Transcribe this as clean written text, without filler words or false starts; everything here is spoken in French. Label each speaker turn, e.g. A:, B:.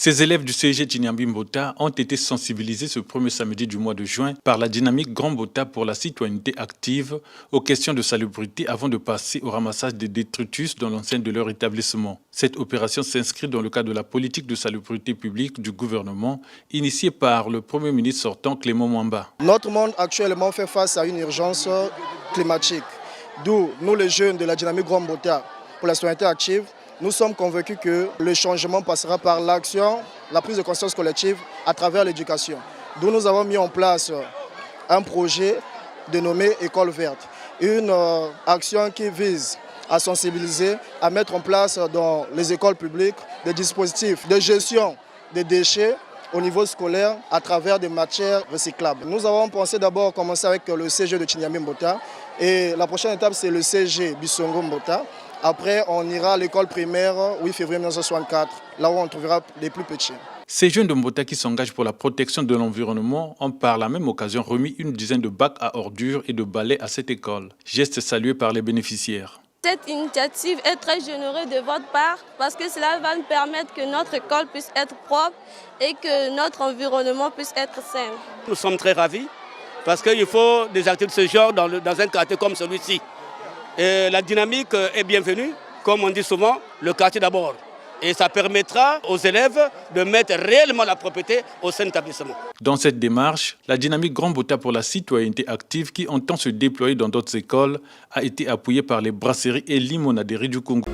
A: Ces élèves du CEG Djignambi Mbota ont été sensibilisés ce premier samedi du mois de juin par la dynamique Grand Mbota pour la citoyenneté active aux questions de salubrité avant de passer au ramassage des détritus dans l'enceinte de leur établissement. Cette opération s'inscrit dans le cadre de la politique de salubrité publique du gouvernement initiée par le Premier ministre sortant Clément Mwamba.
B: Notre monde actuellement fait face à une urgence climatique, d'où nous les jeunes de la dynamique Grand Mbota pour la citoyenneté active, nous sommes convaincus que le changement passera par l'action, la prise de conscience collective à travers l'éducation. D'où nous avons mis en place un projet dénommé École verte. Une action qui vise à sensibiliser, à mettre en place dans les écoles publiques des dispositifs de gestion des déchets au niveau scolaire à travers des matières recyclables. Nous avons pensé d'abord commencer avec le CG de Djignambi Mbota et la prochaine étape c'est le CG Bissongo Mbota. Après, on ira à l'école primaire 8 février 1964, là où on trouvera les plus petits.
A: Ces jeunes de Mbota qui s'engagent pour la protection de l'environnement ont par la même occasion remis une dizaine de bacs à ordures et de balais à cette école. Geste salué par les bénéficiaires.
C: Cette initiative est très généreuse de votre part parce que cela va nous permettre que notre école puisse être propre et que notre environnement puisse être sain.
D: Nous sommes très ravis parce qu'il faut des activités de ce genre dans un quartier comme celui-ci. La dynamique est bienvenue, comme on dit souvent, le quartier d'abord. Et ça permettra aux élèves de mettre réellement la propriété au sein de l'établissement.
A: Dans cette démarche, la dynamique Grand Mbota pour la citoyenneté active qui entend se déployer dans d'autres écoles a été appuyée par les brasseries et limonaderies du Congo.